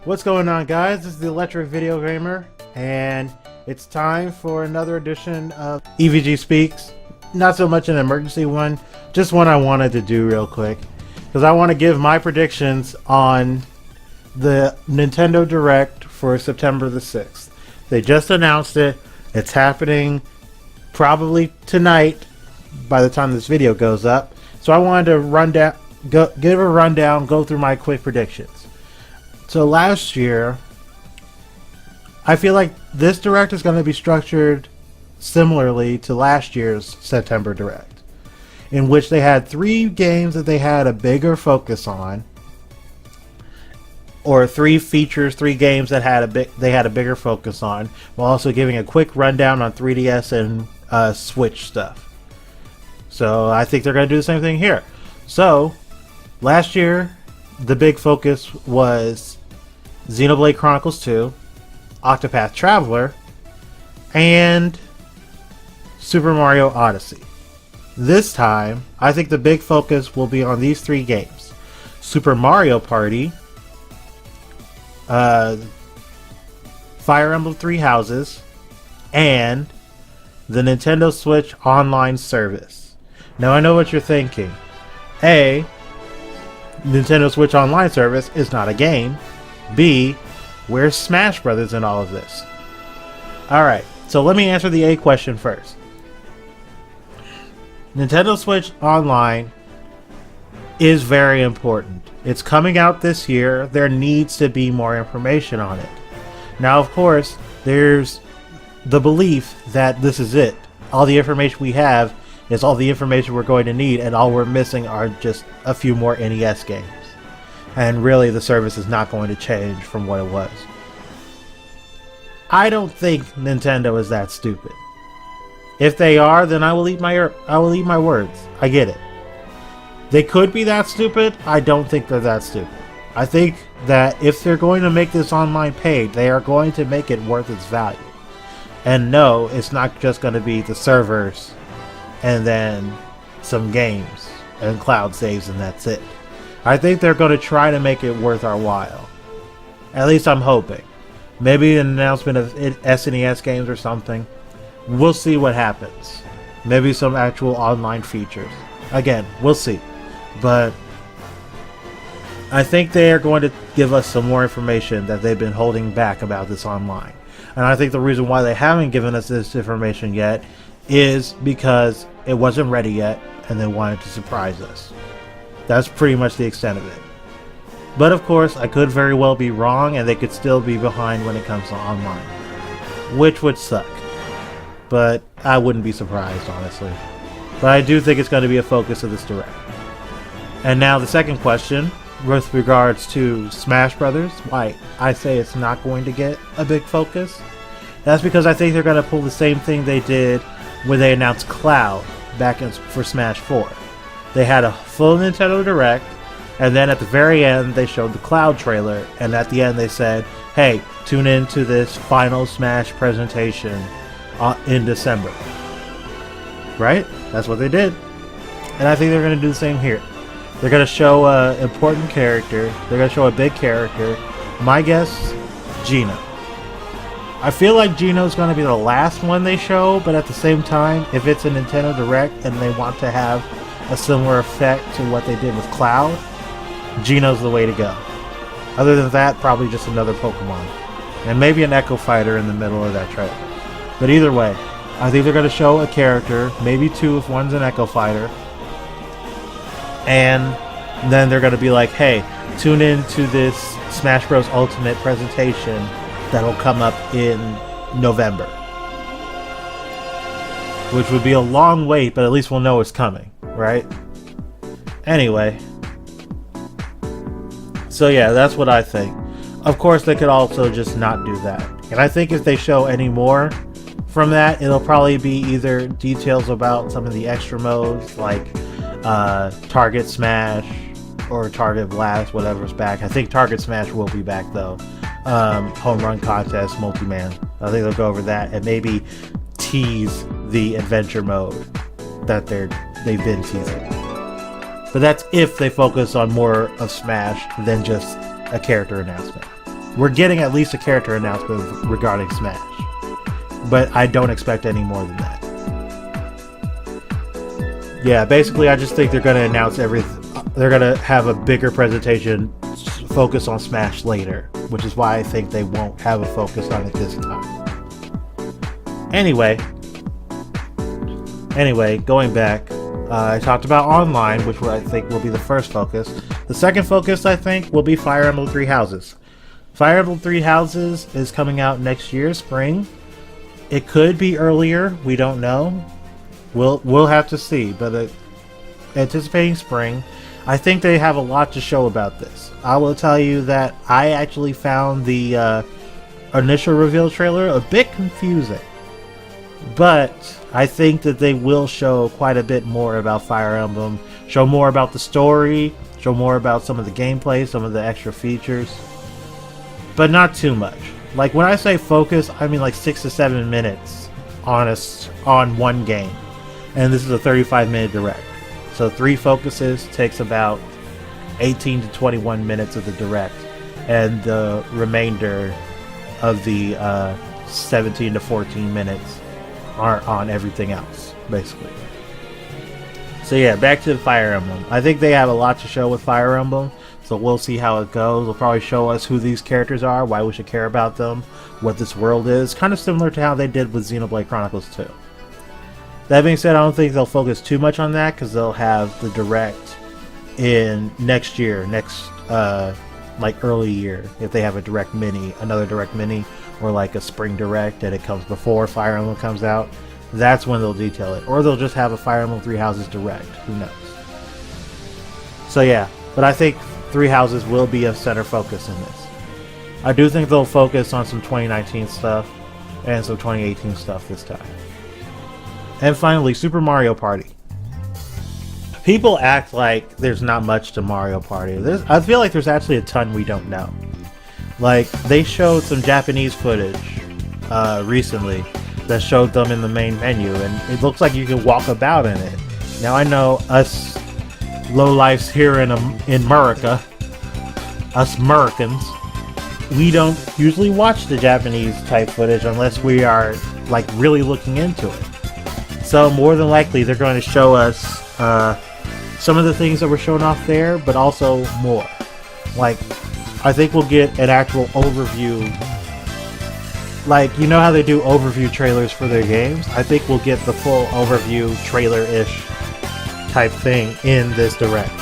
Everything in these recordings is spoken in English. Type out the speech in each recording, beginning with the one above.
What's going on, guys? This is the ElectricVideoGamer, and it's time for another edition of EVG Speaks. Not so much an emergency one, just one I wanted to do real quick, because I want to give my predictions on the Nintendo Direct for September the 6th. They just announced it. It's happening probably tonight by the time this video goes up. So I wanted to give a rundown, go through my quick predictions. So last year, I feel like this Direct is going to be structured similarly to last year's September Direct, in which they had 3 games that they had a bigger focus on, or 3 features, 3 games that they had a bigger focus on, while also giving a quick rundown on 3DS and Switch stuff. So I think they're going to do the same thing here. So last year, the big focus was Xenoblade Chronicles 2, Octopath Traveler, and Super Mario Odyssey. This time, I think the big focus will be on these 3 games: Super Mario Party, Fire Emblem Three Houses, and the Nintendo Switch Online service. Now I know what you're thinking. A, Nintendo Switch Online service is not a game. B, where's Smash Brothers in all of this? Alright, so let me answer the A question first. Nintendo Switch Online is very important. It's coming out this year. There needs to be more information on it. Now, of course, there's the belief that this is it. All the information we have is all the information we're going to need, and all we're missing are just a few more NES games. And really, the service is not going to change from what it was. I don't think Nintendo is that stupid. If they are, then I will eat my words. I get it. They could be that stupid. I don't think they're that stupid. I think that if they're going to make this online paid, they are going to make it worth its value. And no, it's not just going to be the servers and then some games and cloud saves and that's it. I think they're going to try to make it worth our while. At least I'm hoping. Maybe an announcement of SNES games or something. We'll see what happens. Maybe some actual online features. Again, we'll see. But I think they are going to give us some more information that they've been holding back about this online. And I think the reason why they haven't given us this information yet is because it wasn't ready yet and they wanted to surprise us. That's pretty much the extent of it. But of course, I could very well be wrong and they could still be behind when it comes to online, which would suck. But I wouldn't be surprised, honestly. But I do think it's going to be a focus of this Direct. And now the second question, with regards to Smash Brothers, why I say it's not going to get a big focus. That's because I think they're going to pull the same thing they did when they announced Cloud back for Smash 4. They had a full Nintendo Direct, and then at the very end they showed the Cloud trailer, and at the end they said, hey, tune in to this final Smash presentation in December. Right? That's what they did. And I think they're going to do the same here. They're going to show an important character. They're going to show a big character. My guess, Gino. I feel like Gino's going to be the last one they show, but at the same time, if it's a Nintendo Direct and they want to have a similar effect to what they did with Cloud, Gino's the way to go. Other than that, probably just another Pokemon. And maybe an Echo Fighter in the middle of that trailer. But either way, I think they're going to show a character, maybe 2 if one's an Echo Fighter. And then they're going to be like, hey, tune in to this Smash Bros. Ultimate presentation that'll come up in November. Which would be a long wait, but at least we'll know it's coming, right? Anyway. So yeah, that's what I think. Of course, they could also just not do that. And I think if they show any more from that, it'll probably be either details about some of the extra modes, like Target Smash or Target Blast, whatever's back. I think Target Smash will be back though. Home Run Contest, Multi-Man. I think they'll go over that and maybe tease the adventure mode that they've been teasing. But that's if they focus on more of Smash than just a character announcement. We're getting at least a character announcement regarding Smash, but I don't expect any more than that. Yeah, basically I just think they're going to announce everything. They're going to have a bigger presentation focus on Smash later, which is why I think they won't have a focus on it this time. Anyway, going back, I talked about online, which I think will be the first focus. The second focus, I think, will be Fire Emblem Three Houses. Fire Emblem Three Houses is coming out next year, spring. It could be earlier, we don't know. We'll have to see, but anticipating spring. I think they have a lot to show about this. I will tell you that I actually found the initial reveal trailer a bit confusing, but I think that they will show quite a bit more about Fire Emblem, show more about the story, show more about some of the gameplay, some of the extra features, but not too much. Like when I say focus, I mean like 6 to 7 minutes on one game. And this is a 35-minute direct. So 3 focuses takes about 18 to 21 minutes of the direct, and the remainder of the 17 to 14 minutes are on everything else, basically. So yeah, back to Fire Emblem. I think they have a lot to show with Fire Emblem, so we'll see how it goes. They'll probably show us who these characters are, why we should care about them, what this world is. Kind of similar to how they did with Xenoblade Chronicles 2. That being said, I don't think they'll focus too much on that, because they'll have the direct in next year, like early year, if they have a direct mini, another direct mini, or like a spring direct and it comes before Fire Emblem comes out. That's when they'll detail it, or they'll just have a Fire Emblem Three Houses direct. Who knows? So yeah, but I think Three Houses will be a center focus in this. I do think they'll focus on some 2019 stuff and some 2018 stuff this time. And finally, Super Mario Party. People act like there's not much to Mario Party. I feel like there's actually a ton we don't know. Like, they showed some Japanese footage recently that showed them in the main menu, and it looks like you can walk about in it. Now, I know us lowlifes here in America, us Americans, we don't usually watch the Japanese type footage unless we are like really looking into it. So more than likely they're going to show us some of the things that were shown off there, but also more. Like, I think we'll get an actual overview. Like, you know how they do overview trailers for their games? I think we'll get the full overview trailer-ish type thing in this direct.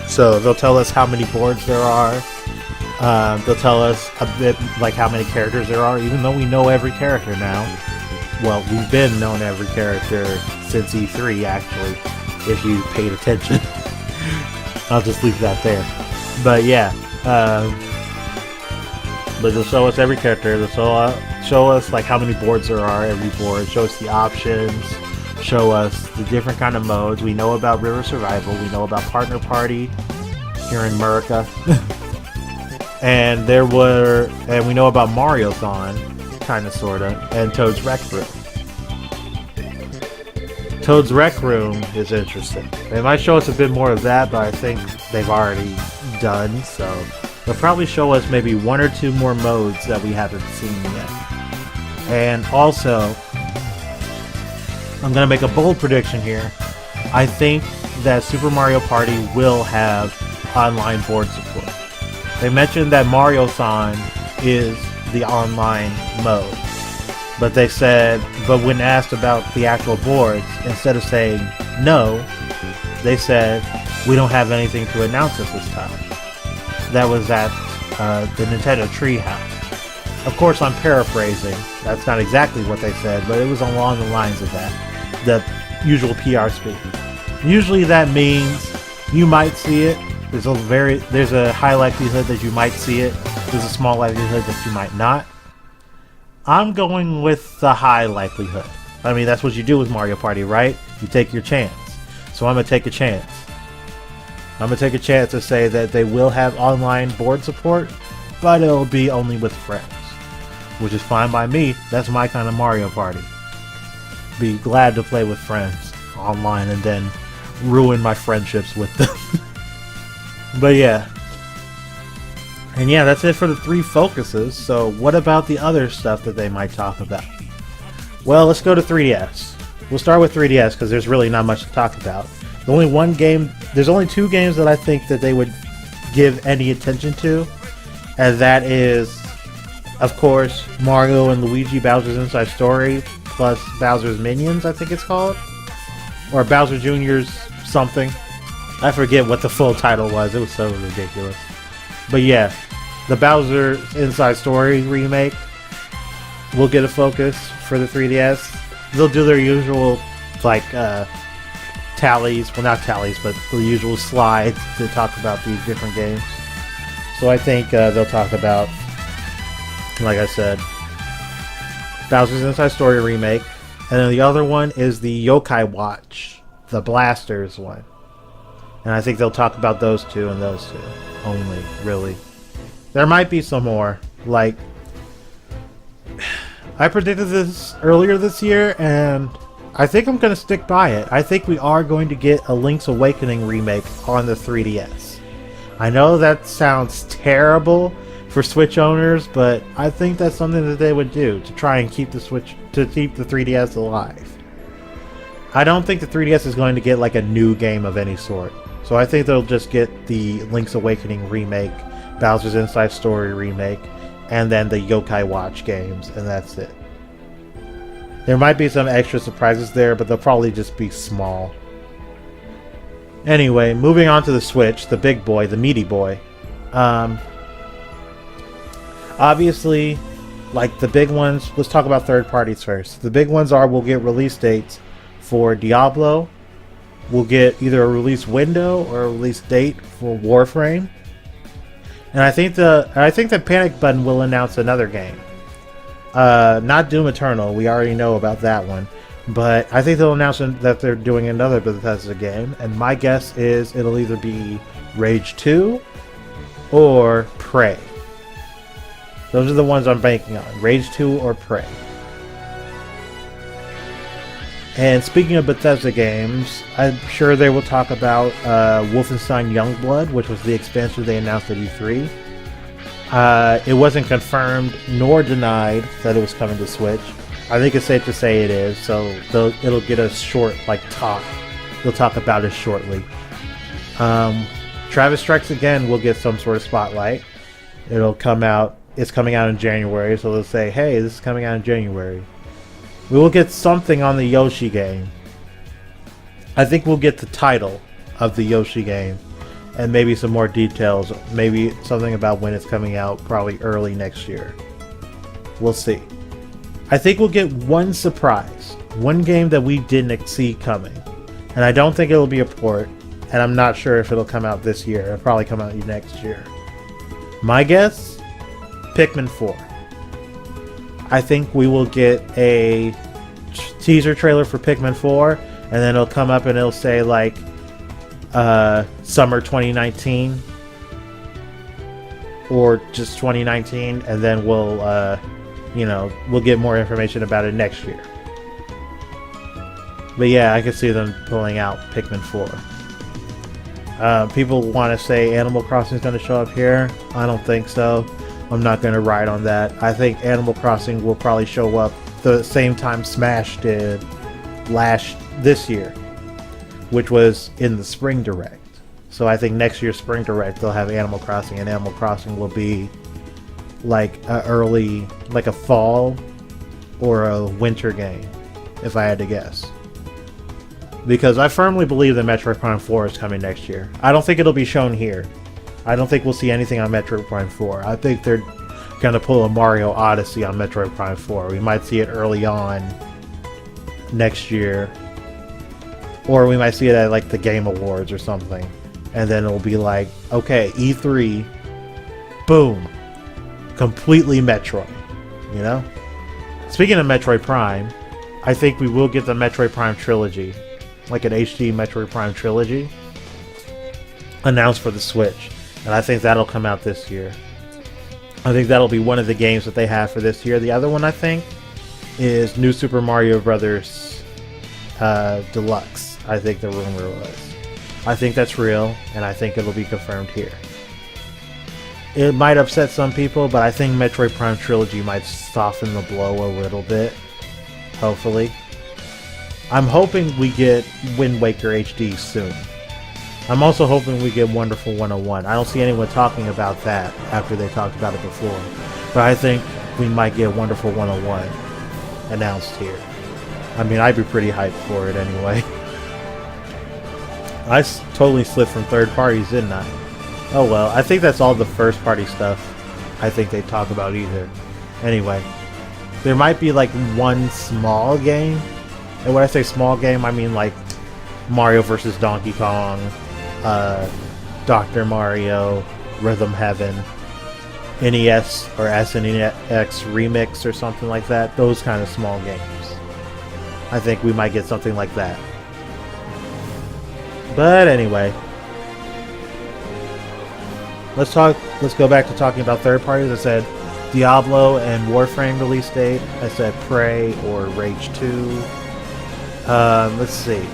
So they'll tell us how many boards there are. They'll tell us a bit like how many characters there are, even though we know every character now. Well, we've been known every character since E3, actually, if you paid attention. I'll just leave that there. But yeah, but they'll show us every character. They'll show us like how many boards there are every board. Show us the options. Show us the different kind of modes. We know about River Survival. We know about Partner Party here in America. and we know about Mario-thon. Kind of, sort of, and Toad's Rec Room. Toad's Rec Room is interesting. They might show us a bit more of that, but I think they've already done, so they'll probably show us maybe 1 or 2 more modes that we haven't seen yet. And also, I'm going to make a bold prediction here. I think that Super Mario Party will have online board support. They mentioned that Mario-thon is the online mode, but they said, but when asked about the actual boards, instead of saying no, they said we don't have anything to announce at this time. That was at the Nintendo Treehouse. Of course, I'm paraphrasing. That's not exactly what they said, but it was along the lines of that, the usual PR speak. Usually that means you might see it. There's a high likelihood that you might see it. There's a small likelihood that you might not. I'm going with the high likelihood. I mean, that's what you do with Mario Party, right? You take your chance. So I'm going to take a chance. I'm going to take a chance to say that they will have online board support, but it'll be only with friends. Which is fine by me. That's my kind of Mario Party. Be glad to play with friends online and then ruin my friendships with them. But yeah. And yeah, that's it for the 3 focuses. So what about the other stuff that they might talk about? Well, let's go to 3DS. We'll start with 3DS because there's really not much to talk about. There's only 2 games that I think that they would give any attention to, and that is, of course, Mario and Luigi Bowser's Inside Story plus Bowser's Minions, I think it's called, or Bowser Jr.'s something. I forget what the full title was. It was so ridiculous. But yeah, the Bowser Inside Story remake will get a focus for the 3DS. They'll do their usual, like, tallies. Well, not tallies, but the usual slides to talk about these different games. So I think they'll talk about, like I said, Bowser's Inside Story remake. And then the other one is the Yokai Watch, the Blasters one. And I think they'll talk about those 2 and those 2 only, really. There might be some more. Like, I predicted this earlier this year, and I think I'm going to stick by it. I think we are going to get a Link's Awakening remake on the 3DS. I know that sounds terrible for Switch owners, but I think that's something that they would do to try and keep the 3DS alive. I don't think the 3DS is going to get like a new game of any sort. So I think they'll just get the Link's Awakening remake, Bowser's Inside Story remake, and then the Yokai Watch games, and that's it. There might be some extra surprises there, but they'll probably just be small. Anyway, moving on to the Switch, the big boy, the meaty boy. Obviously, like the big ones, let's talk about third parties first. The big ones are we'll get release dates for Diablo. We'll get either a release window or a release date for Warframe. And I think that Panic Button will announce another game. Not Doom Eternal, we already know about that one. But I think they'll announce that they're doing another Bethesda game. And my guess is it'll either be Rage 2 or Prey. Those are the ones I'm banking on. Rage 2 or Prey. And speaking of Bethesda games, I'm sure they will talk about Wolfenstein Youngblood, which was the expansion they announced at E3. It wasn't confirmed nor denied that it was coming to Switch. I think it's safe to say it is, so it'll get a short, talk. They'll talk about it shortly. Travis Strikes Again will get some sort of spotlight. It'll come out. It's coming out in January, so they'll say, hey, this is coming out in January. We will get something on the Yoshi game. I think we'll get the title of the Yoshi game and maybe some more details. Maybe something about when it's coming out, probably early next year. We'll see. I think we'll get one surprise. One game that we didn't see coming. And I don't think it'll be a port. And I'm not sure if it'll come out this year. It'll probably come out next year. My guess? Pikmin 4. I think we will get a teaser trailer for Pikmin 4, and then it'll come up and it'll say summer 2019 or just 2019, and then we'll get more information about it next year. But yeah, I can see them pulling out Pikmin 4. People want to say Animal Crossing is going to show up here. I don't think so. I'm not going to ride on that. I think Animal Crossing will probably show up the same time Smash did this year, which was in the Spring Direct. So I think next year's Spring Direct they'll have Animal Crossing, and Animal Crossing will be like a fall or a winter game, if I had to guess. Because I firmly believe that Metroid Prime 4 is coming next year. I don't think it'll be shown here. I don't think we'll see anything on Metroid Prime 4. I think they're going to pull a Mario Odyssey on Metroid Prime 4. We might see it early on next year. Or we might see it at the Game Awards or something. And then it'll be okay, E3, boom, completely Metroid. You know? Speaking of Metroid Prime, I think we will get the Metroid Prime trilogy. Like an HD Metroid Prime trilogy announced for the Switch. And I think that'll come out this year. I think that'll be one of the games that they have for this year. The other one, I think, is New Super Mario Bros. Deluxe. I think the rumor was. I think that's real, and I think it'll be confirmed here. it might upset some people, but I think Metroid Prime Trilogy might soften the blow a little bit. Hopefully. I'm hoping we get Wind Waker HD soon. I'm also hoping we get Wonderful 101. I don't see anyone talking about that after they talked about it before. But I think we might get Wonderful 101 announced here. I mean, I'd be pretty hyped for it anyway. I totally slipped from third parties, didn't I? Oh well, I think that's all the first party stuff I think they talk about either. Anyway, there might be like one small game. And when I say small game, I mean like Mario vs. Donkey Kong, Dr. Mario, Rhythm Heaven, NES or SNES Remix or something like that. Those kind of small games. I think we might get something like that. But anyway, let's go back to talking about third parties. I said Diablo and Warframe release date. I said Prey or Rage 2. Let's see.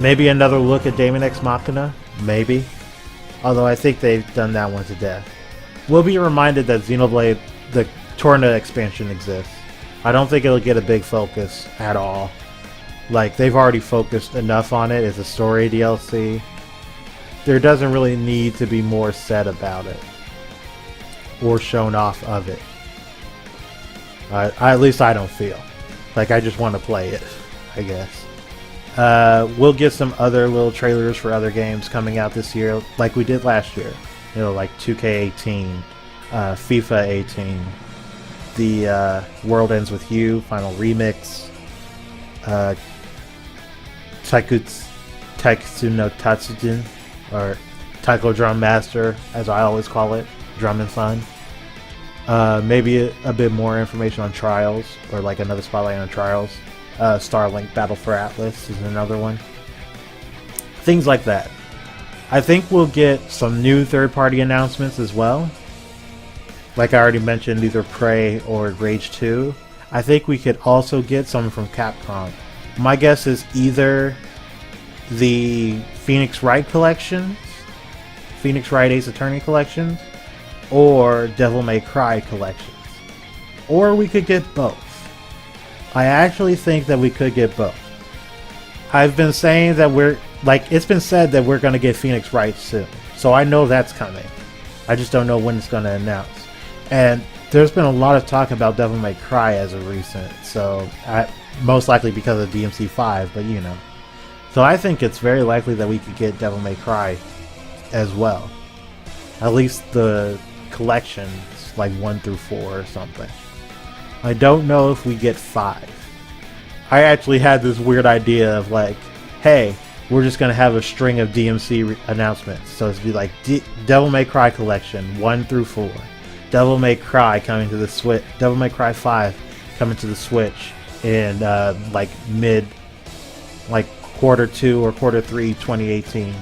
Maybe another look at Daemon X Machina? Maybe. Although I think they've done that one to death. We'll be reminded that Xenoblade, the Torna expansion exists. I don't think it'll get a big focus at all. Like, they've already focused enough on it as a story DLC. There doesn't really need to be more said about it. Or shown off of it. At least I don't feel. Like, I just want to play it, I guess. We'll get some other little trailers for other games coming out this year, like we did last year. You know, like 2K18, FIFA 18, the World Ends With You Final Remix, Taikutsu no Tatsujin, or Taiko Drum Master, as I always call it, Drum and Fun. Maybe a bit more information on Trials, or like another spotlight on Trials. Starlink Battle for Atlas is another one. Things like that. I think we'll get some new third-party announcements as well. Like I already mentioned, either Prey or Rage 2. I think we could also get some from Capcom. My guess is either the Phoenix Wright collections, Phoenix Wright Ace Attorney collections, or Devil May Cry collections. Or we could get both. I actually think that we could get both. I've been saying that it's been said that we're going to get Phoenix Wright soon. So I know that's coming. I just don't know when it's going to announce. And there's been a lot of talk about Devil May Cry as of recent. So most likely because of DMC5, but you know. So I think it's very likely that we could get Devil May Cry as well. At least the collections, like 1 through 4 or something. I don't know if we get 5. I actually had this weird idea of like, hey, we're just going to have a string of DMC announcements. So it's be like Devil May Cry collection 1 through 4. Devil May Cry coming to the Switch. Devil May Cry 5 coming to the Switch in like quarter 2 or quarter 3 2018,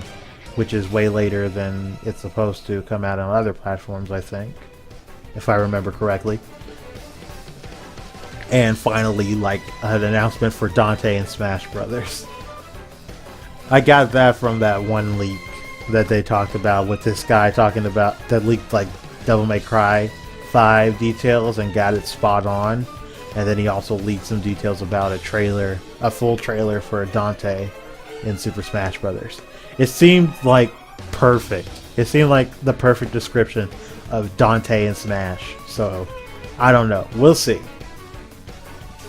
which is way later than it's supposed to come out on other platforms, I think, if I remember correctly. And finally, like an announcement for Dante and Smash Brothers. I got that from that one leak that they talked about with this guy talking about that leaked like Devil May Cry 5 details and got it spot on. And then he also leaked some details about a full trailer for Dante in Super Smash Brothers. It seemed like perfect. It seemed like the perfect description of Dante and Smash. So, I don't know. We'll see.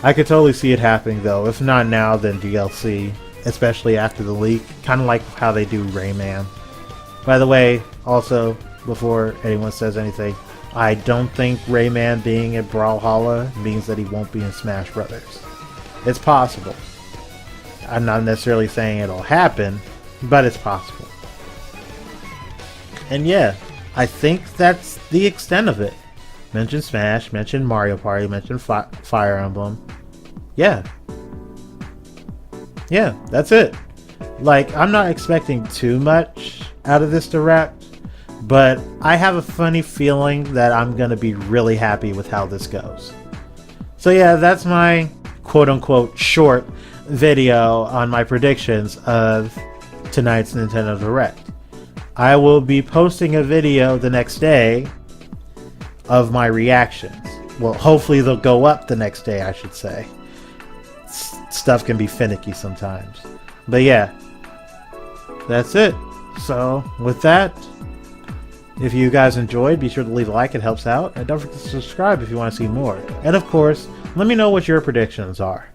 I could totally see it happening though. If not now, then DLC. Especially after the leak. Kind of like how they do Rayman. By the way, also, before anyone says anything, I don't think Rayman being at Brawlhalla means that he won't be in Smash Brothers. It's possible. I'm not necessarily saying it'll happen, but it's possible. And yeah, I think that's the extent of it. Mention Smash, mention Mario Party, mention Fire Emblem. Yeah, that's it. Like, I'm not expecting too much out of this Direct, but I have a funny feeling that I'm going to be really happy with how this goes. So yeah, that's my quote-unquote short video on my predictions of tonight's Nintendo Direct. I will be posting a video the next day of my reactions. Well, hopefully they'll go up the next day, I should say. Stuff can be finicky sometimes. But yeah, that's it. So, with that, if you guys enjoyed, be sure to leave a like, it helps out. And don't forget to subscribe if you want to see more. And of course, let me know what your predictions are.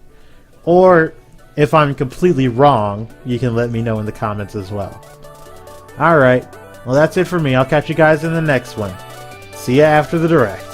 Or, if I'm completely wrong, you can let me know in the comments as well. Alright, well that's it for me. I'll catch you guys in the next one. See ya after the direct.